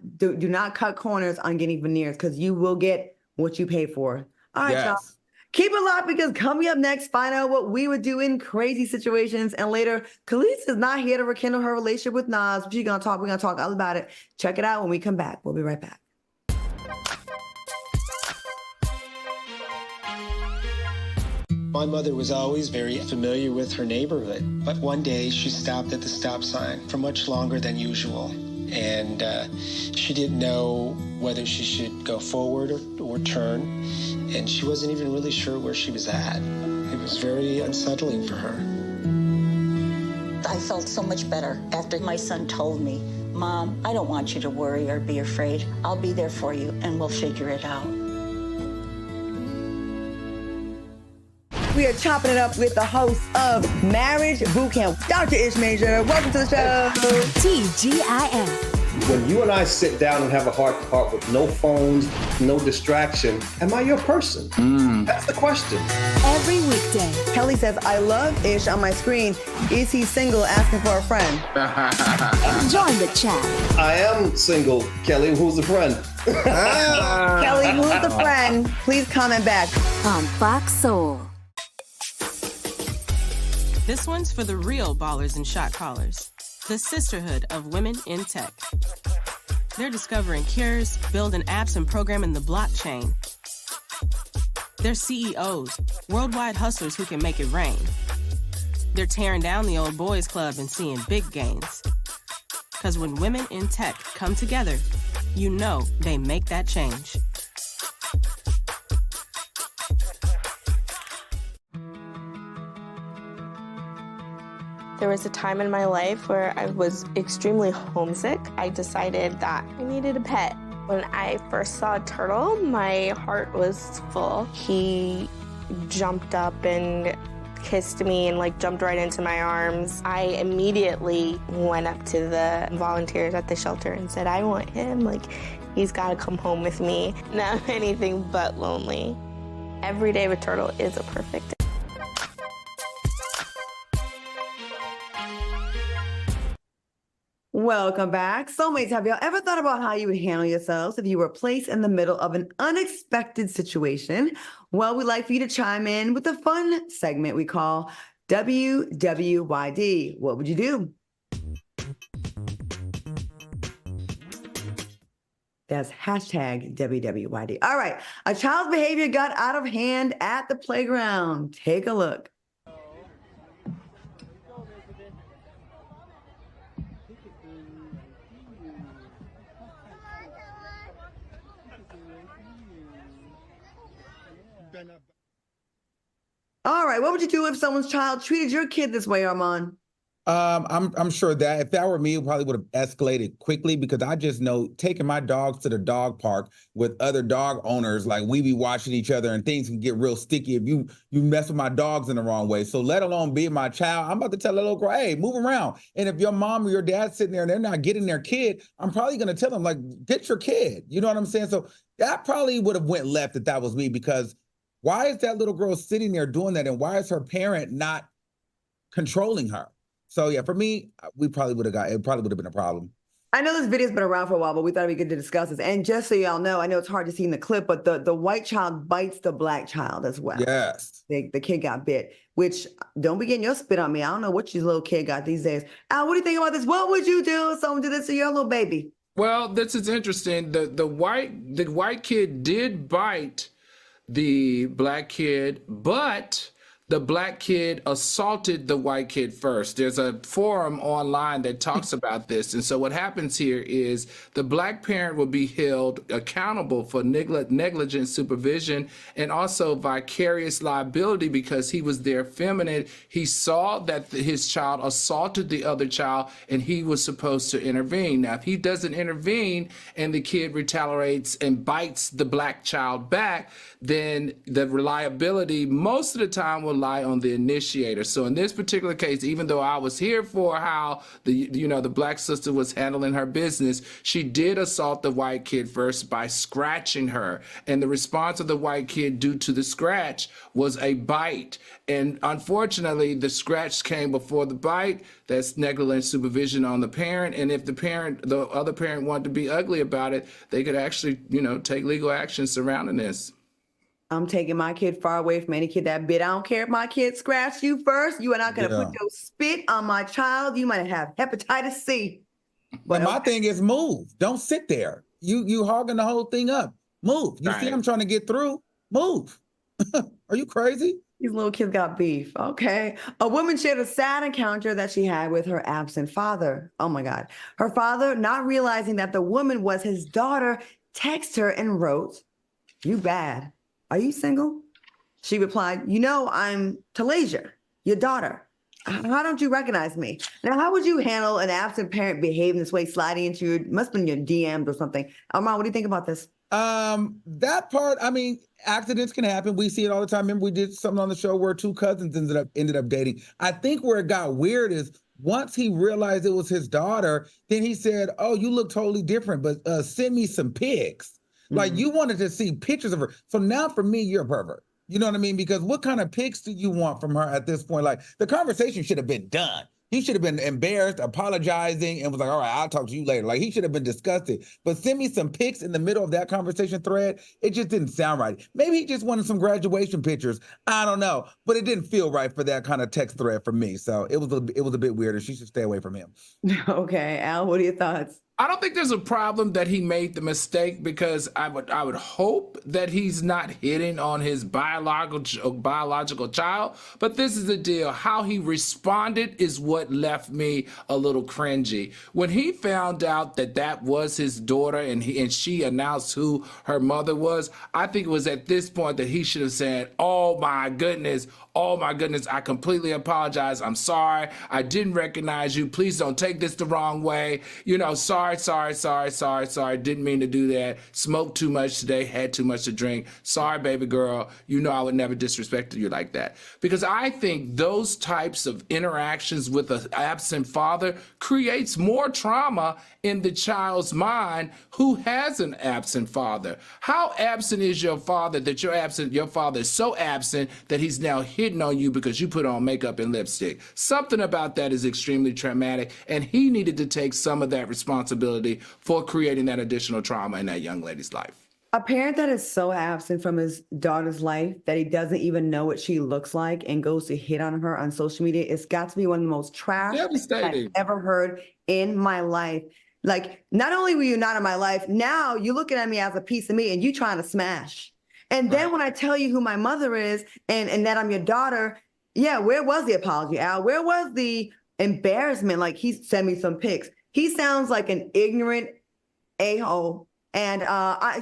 cut corners on getting veneers, because you will get what you pay for. All right, y'all. Keep it locked, because coming up next, find out what we would do in crazy situations. And later, Khalees is not here to rekindle her relationship with Nas. We're going to talk all about it. Check it out when we come back. We'll be right back. My mother was always very familiar with her neighborhood, but one day she stopped at the stop sign for much longer than usual. And she didn't know whether she should go forward or turn, and she wasn't even really sure where she was at. It was very unsettling for her. I felt so much better after my son told me, Mom, I don't want you to worry or be afraid. I'll be there for you, and we'll figure it out. We are chopping it up with the host of Marriage Bootcamp, Dr. Ish Major. Welcome to the show. TGIF. When you and I sit down and have a heart-to-heart with no phones, no distraction, am I your person? That's the question. Every weekday. Kelly says, I love Ish on my screen. Is he single, asking for a friend? Join the chat. I am single, Kelly. Who's a friend? Kelly, who's the friend? Please comment back. On Fox Soul. This one's for the real ballers and shot callers, the sisterhood of women in tech. They're discovering cures, building apps, and programming the blockchain. They're CEOs, worldwide hustlers who can make it rain. They're tearing down the old boys club and seeing big gains. Because when women in tech come together, you know they make that change. There was a time in my life where I was extremely homesick. I decided that I needed a pet. When I first saw a turtle, my heart was full. He jumped up and kissed me and jumped right into my arms. I immediately went up to the volunteers at the shelter and said, I want him. He's got to come home with me. Now I'm anything but lonely. Every day with turtle is a perfect day. Welcome back. Soulmates, have y'all ever thought about how you would handle yourselves if you were placed in the middle of an unexpected situation? Well, we'd like for you to chime in with a fun segment we call WWYD. What would you do? That's hashtag WWYD. All right. A child's behavior got out of hand at the playground. Take a look. All right, what would you do if someone's child treated your kid this way, Armand? I'm sure that if that were me, it probably would have escalated quickly, because I just know taking my dogs to the dog park with other dog owners, we be watching each other, and things can get real sticky if you mess with my dogs in the wrong way. So let alone being my child, I'm about to tell a little girl, hey, move around. And if your mom or your dad's sitting there and they're not getting their kid, I'm probably going to tell them, get your kid. You know what I'm saying? So that probably would have went left if that was me, because why is that little girl sitting there doing that? And why is her parent not controlling her? So yeah, for me, it probably would have been a problem. I know this video's been around for a while, but we thought it'd be good to discuss this. And just so y'all know, I know it's hard to see in the clip, but the white child bites the black child as well. Yes. The kid got bit, which don't be getting your spit on me. I don't know what your little kid got these days. Al, what do you think about this? What would you do if someone did this to your little baby? Well, this is interesting. The white kid did bite the black kid, but the black kid assaulted the white kid first. There's a forum online that talks about this. And so what happens here is the black parent will be held accountable for negligent supervision and also vicarious liability because he was there feminine. He saw that his child assaulted the other child and he was supposed to intervene. Now, if he doesn't intervene and the kid retaliates and bites the black child back, then the reliability most of the time will lie on the initiator. So in this particular case, even though I was here for how the black sister was handling her business, she did assault the white kid first by scratching her. And the response of the white kid due to the scratch was a bite. And unfortunately, the scratch came before the bite. That's negligent supervision on the parent. And if the other parent wanted to be ugly about it, they could actually, take legal action surrounding this. I'm taking my kid far away from any kid that bit. I don't care if my kid scratched you first. You are not going to put your spit on my child. You might have hepatitis C. But my thing is move. Don't sit there. You hogging the whole thing up. Move. You see I'm trying to get through? Move. Are you crazy? These little kids got beef. Okay. A woman shared a sad encounter that she had with her absent father. Oh my God. Her father, not realizing that the woman was his daughter, texted her and wrote, "You bad. Are you single?" She replied, "I'm Talasia, your daughter. How don't you recognize me?" Now, how would you handle an absent parent behaving this way, sliding into must have been your DMs or something? Armand, what do you think about this? That part, accidents can happen. We see it all the time. Remember, we did something on the show where two cousins ended up dating. I think where it got weird is once he realized it was his daughter, then he said, "Oh, you look totally different, but send me some pics." Like you wanted to see pictures of her. So now for me, you're a pervert. You know what I mean? Because what kind of pics do you want from her at this point? Like the conversation should have been done. He should have been embarrassed, apologizing, and was like, "All right, I'll talk to you later." Like he should have been disgusted. But send me some pics in the middle of that conversation thread. It just didn't sound right. Maybe he just wanted some graduation pictures. I don't know. But it didn't feel right for that kind of text thread for me. So it was a bit weirder. She should stay away from him. Okay, Al, what are your thoughts? I don't think there's a problem that he made the mistake because I would hope that he's not hitting on his biological child. But this is the deal. How he responded is what left me a little cringy. When he found out that was his daughter and she announced who her mother was, I think it was at this point that he should have said, "Oh my goodness, I completely apologize. I'm sorry. I didn't recognize you. Please don't take this the wrong way. Sorry. Didn't mean to do that. Smoked too much today. Had too much to drink. Sorry, baby girl. I would never disrespect you like that." Because I think those types of interactions with an absent father creates more trauma in the child's mind who has an absent father. How absent is your father that your father is so absent that he's now hitting on you because you put on makeup and lipstick? Something about that is extremely traumatic, and he needed to take some of that responsibility for creating that additional trauma in that young lady's life. A parent that is so absent from his daughter's life that he doesn't even know what she looks like and goes to hit on her on social media, it's got to be one of the most trash I've ever heard in my life. Like, not only were you not in my life, now you're looking at me as a piece of meat and you trying to smash. And then when I tell you who my mother is and that I'm your daughter, where was the apology, Al? Where was the embarrassment? Like, he sent me some pics. He sounds like an ignorant a-hole. And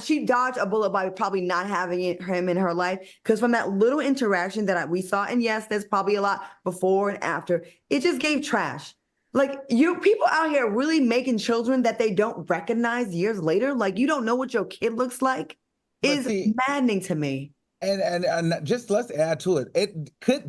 she dodged a bullet by probably not having him in her life. Because from that little interaction that we saw, and yes, there's probably a lot before and after, it just gave trash. Like, people out here really making children that they don't recognize years later. Like, you don't know what your kid looks like. Is maddening to me. And just let's add to it.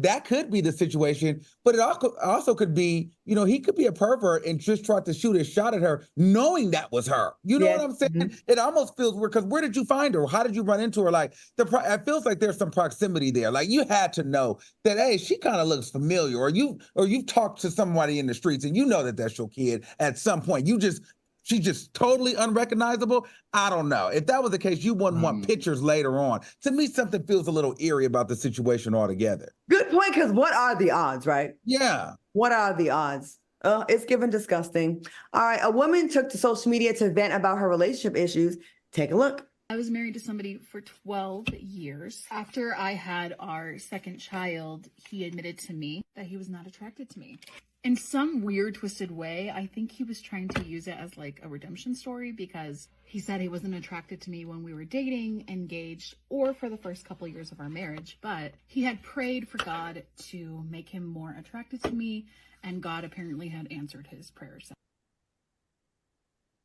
That could be the situation, but it also could be, he could be a pervert and just tried to shoot a shot at her, knowing that was her. You know what I'm saying? Mm-hmm. It almost feels weird because where did you find her? How did you run into her? Like it feels like there's some proximity there. Like you had to know that, hey, she kind of looks familiar, or you talked to somebody in the streets and you know that that's your kid at some point. You just she's just totally unrecognizable. I don't know. If that was the case, you wouldn't want pictures later on. To me, something feels a little eerie about the situation altogether. Good point, because what are the odds, right? Yeah. What are the odds? It's given disgusting. All right, a woman took to social media to vent about her relationship issues. Take a look. I was married to somebody for 12 years. After I had our second child, he admitted to me that he was not attracted to me. In some weird, twisted way, I think he was trying to use it as like a redemption story, because he said he wasn't attracted to me when we were dating, engaged, or for the first couple of years of our marriage. But he had prayed for God to make him more attracted to me, and God apparently had answered his prayers.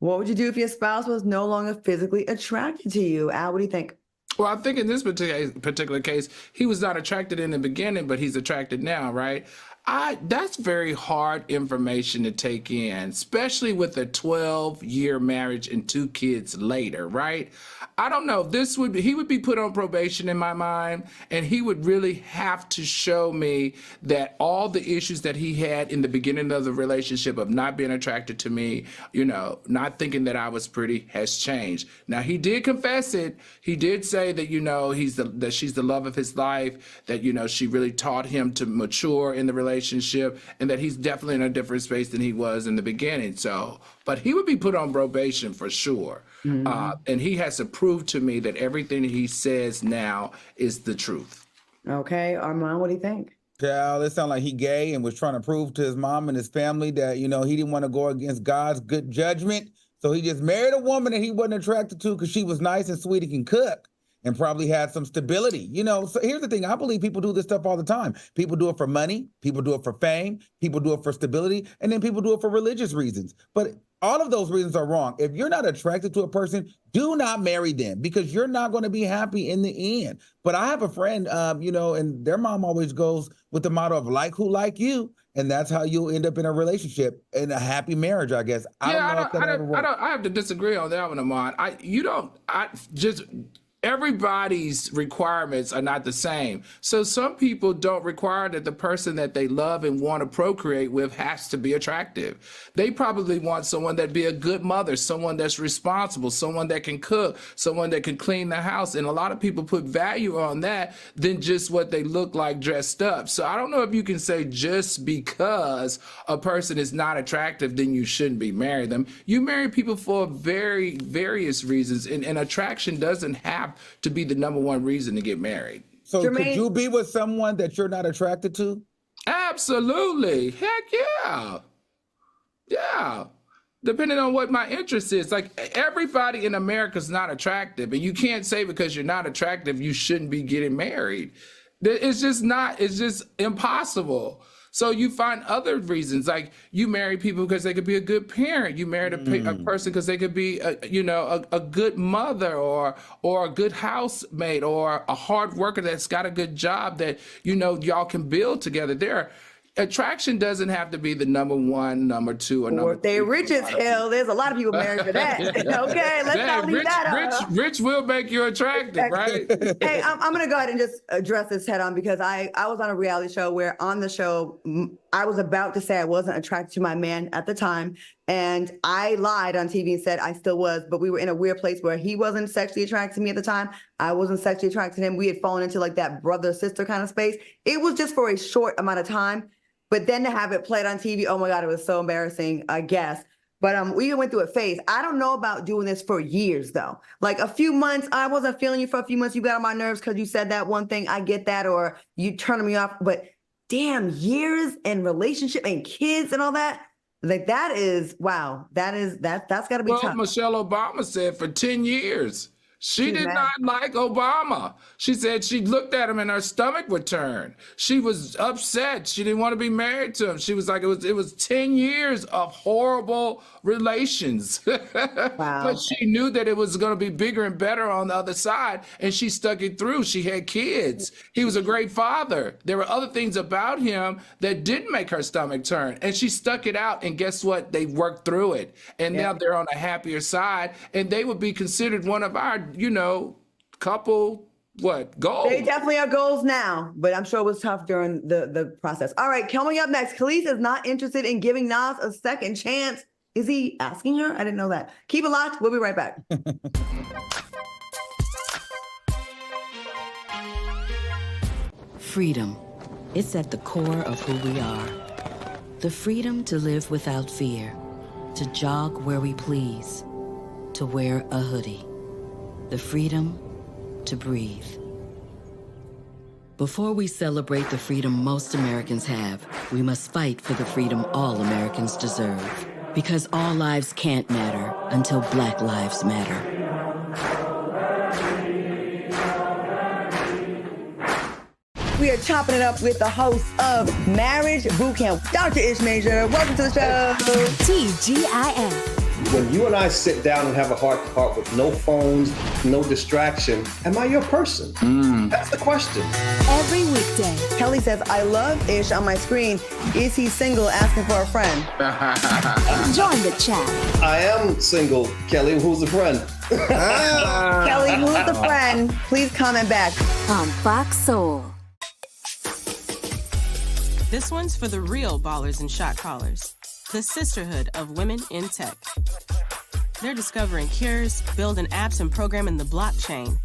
What would you do if your spouse was no longer physically attracted to you? Al, what do you think? Well, I think in this particular case, he was not attracted in the beginning, but he's attracted now, right? That's very hard information to take in, especially with a 12-year marriage and 2 kids later, right? I don't know. He would be put on probation in my mind, and he would really have to show me that all the issues that he had in the beginning of the relationship of not being attracted to me, not thinking that I was pretty, has changed. Now, he did confess it. He did say that, that she's the love of his life, that, she really taught him to mature in the relationship, and that he's definitely in a different space than he was in the beginning. But he would be put on probation for sure. And he has to prove to me that everything he says now is the truth. Okay, Armand, what do you think? Cal, it sounds like he gay and was trying to prove to his mom and his family that, he didn't want to go against God's good judgment. So he just married a woman that he wasn't attracted to because she was nice and sweet and can cook and probably had some stability. So here's the thing. I believe people do this stuff all the time. People do it for money. People do it for fame. People do it for stability. And then people do it for religious reasons. But all of those reasons are wrong. If you're not attracted to a person, do not marry them, because you're not going to be happy in the end. But I have a friend, and their mom always goes with the motto of like who like you. And that's how you'll end up in a relationship, in a happy marriage, I guess. I don't know if that ever works. I have to disagree on that one, Amon. Everybody's requirements are not the same. So some people don't require that the person that they love and want to procreate with has to be attractive. They probably want someone that'd be a good mother, someone that's responsible, someone that can cook, someone that can clean the house. And a lot of people put value on that than just what they look like dressed up. So I don't know if you can say just because a person is not attractive, then you shouldn't be marrying them. You marry people for various reasons, and attraction doesn't have to be the number one reason to get married. So could you be with someone that you're not attracted to? Absolutely. Heck yeah. Yeah. Depending on what my interest is. Like, everybody in America is not attractive, and you can't say because you're not attractive, you shouldn't be getting married. It's just impossible. So you find other reasons, like you marry people because they could be a good parent. You married a person because they could be, a good mother or a good housemate or a hard worker that's got a good job that, y'all can build together. Attraction doesn't have to be the number one, number two, or number if they rich as hell, there's a lot of people married for that. Okay, let's not leave that up. Rich will make you attractive, right? Hey, I'm going to go ahead and just address this head on, because I was on a reality show where on the show, I was about to say I wasn't attracted to my man at the time. And I lied on TV and said I still was, but we were in a weird place where he wasn't sexually attracted to me at the time. I wasn't sexually attracted to him. We had fallen into like that brother-sister kind of space. It was just for a short amount of time. But then to have it played on TV, oh my God, it was so embarrassing, I guess. But we went through a phase. I don't know about doing this for years, though. Like a few months, I wasn't feeling you for a few months. You got on my nerves because you said that one thing. I get that. Or you turning me off. But damn, years and relationship and kids and all that. Like that is, wow. That's got to be tough. Well, Michelle Obama said for 10 years. She did not like Obama. She said she looked at him and her stomach would turn. She was upset. She didn't want to be married to him. She was like, it was 10 years of horrible relations. Wow. But she knew that it was going to be bigger and better on the other side, and she stuck it through. She had kids. He was a great father. There were other things about him that didn't make her stomach turn, and she stuck it out, and guess what? They worked through it, and now they're on a happier side, and they would be considered one of our couple, goals? They definitely are goals now, but I'm sure it was tough during the process. All right, coming up next, Khalees is not interested in giving Nas a second chance. Is he asking her? I didn't know that. Keep it locked. We'll be right back. Freedom. It's at the core of who we are. The freedom to live without fear, to jog where we please, to wear a hoodie. The freedom to breathe. Before we celebrate the freedom most Americans have, we must fight for the freedom all Americans deserve. Because all lives can't matter until Black lives matter. We are chopping it up with the host of Marriage Bootcamp, Dr. Ish Major. Welcome to the show. TGIF. When you and I sit down and have a heart-to-heart with no phones, no distraction, am I your person? That's the question. Every weekday. Kelly says, I love Ish on my screen. Is he single, asking for a friend? Join the chat. I am single, Kelly. Who's a friend? Kelly, who's the friend? Please comment back. On Fox Soul. This one's for the real ballers and shot callers. The sisterhood of women in tech. They're discovering cures, building apps, and programming the blockchain.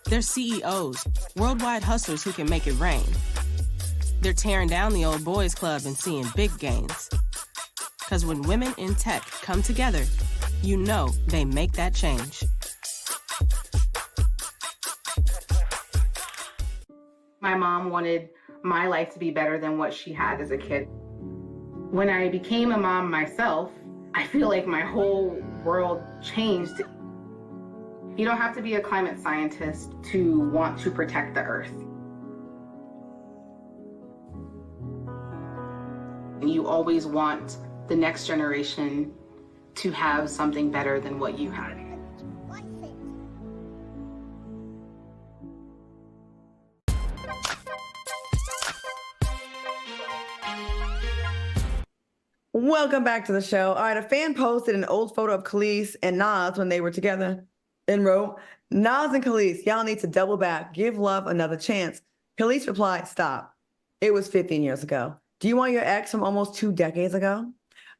They're CEOs, worldwide hustlers who can make it rain. They're tearing down the old boys club and seeing big gains. Because when women in tech come together, you know they make that change. My mom wanted my life to be better than what she had as a kid. When I became a mom myself, I feel like my whole world changed. You don't have to be a climate scientist to want to protect the earth. You always want the next generation to have something better than what you had. Welcome back to the show. All right, a fan posted an old photo of Khalees and Nas when they were together and wrote, Nas and Khalees, y'all need to double back. Give love another chance. Khalees replied, stop. It was 15 years ago. Do you want your ex from almost 2 decades ago?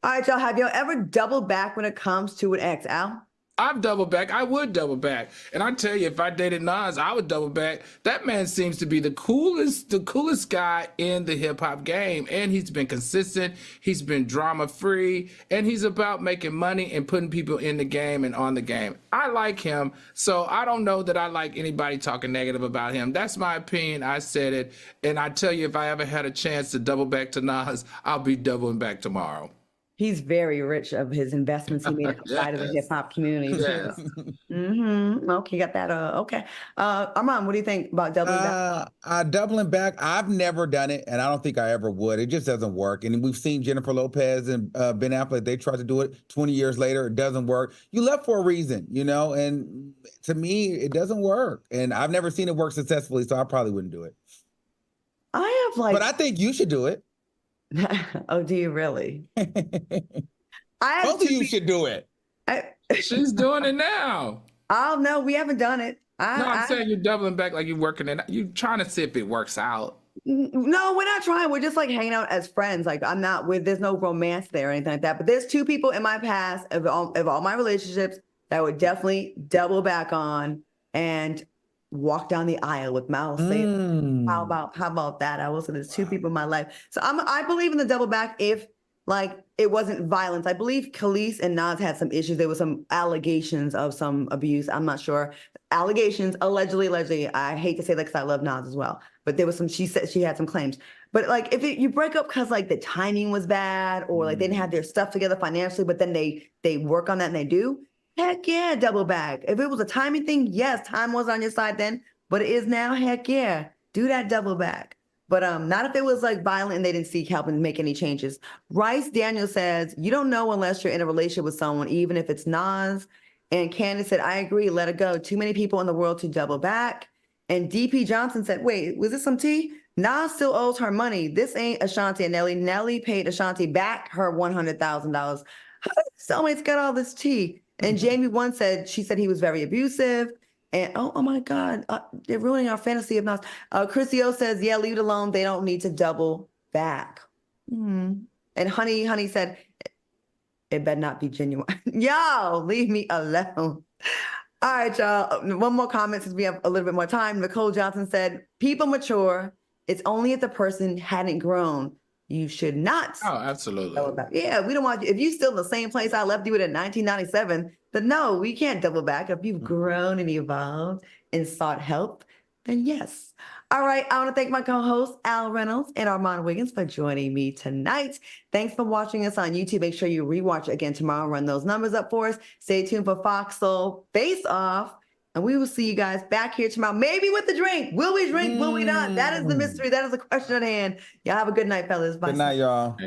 All right, y'all, have y'all ever doubled back when it comes to an ex, Al? I've doubled back. I would double back. And I tell you, if I dated Nas, I would double back. That man seems to be the coolest guy in the hip hop game. And he's been consistent. He's been drama free. And he's about making money and putting people in the game and on the game. I like him. So I don't know that I like anybody talking negative about him. That's my opinion. I said it. And I tell you, if I ever had a chance to double back to Nas, I'll be doubling back tomorrow. He's very rich of his investments he made outside of the hip hop community. Yes. Okay, got that. Okay. Armand, what do you think about doubling back? Doubling back, I've never done it, and I don't think I ever would. It just doesn't work. And we've seen Jennifer Lopez and Ben Affleck, they tried to do it 20 years later. It doesn't work. You left for a reason, you know, and to me, it doesn't work. And I've never seen it work successfully, so I probably wouldn't do it. I have But I think you should do it. Oh, do you really? Both of you should do it. She's doing it now. Oh, no, we haven't done it. I'm saying you're doubling back like you're working it. You're trying to see if it works out. No, we're not trying. We're just like hanging out as friends. Like there's no romance there or anything like that. But there's 2 people in my past of all my relationships that would definitely double back on and walk down the aisle with mouths saying, how about that? I will say there's 2 people in my life. So I believe in the double back if like it wasn't violence. I believe Khalees and Nas had some issues. There were some allegations of some abuse. I'm not sure. Allegations, allegedly. I hate to say that because I love Nas as well. But there was some, she said she had some claims. But like if you break up because like the timing was bad or like they didn't have their stuff together financially, but then they work on that and they do, heck yeah, double back. If it was a timing thing, yes, time was on your side then, but it is now, heck yeah, do that double back. But not if it was like violent and they didn't seek help and make any changes. Rice Daniel says, you don't know unless you're in a relationship with someone, even if it's Nas. And Candace said, I agree, let it go. Too many people in the world to double back. And DP Johnson said, wait, was this some tea? Nas still owes her money. This ain't Ashanti and Nelly. Nelly paid Ashanti back her $100,000. How did soulmates get all this tea? And Jamie One said, she said he was very abusive. And oh my God, they're ruining our fantasy of Nas. Chrissy O says, yeah, leave it alone. They don't need to double back. And Honey said, It better not be genuine. Y'all, leave me alone. All right, y'all. One more comment since we have a little bit more time. Nicole Johnson said, people mature. It's only if the person hadn't grown. You should not. Oh, absolutely. Yeah, we don't want you. If you're still in the same place I left you in 1997, then no, we can't double back. If you've grown and evolved and sought help, then yes. All right, I want to thank my co-hosts, Al Reynolds and Armand Wiggins, for joining me tonight. Thanks for watching us on YouTube. Make sure you rewatch again tomorrow. Run those numbers up for us. Stay tuned for Fox Soul Face Off. And we will see you guys back here tomorrow, maybe with a drink. Will we drink? Will we not? That is the mystery. That is the question at hand. Y'all have a good night, fellas. Bye. Good night, y'all.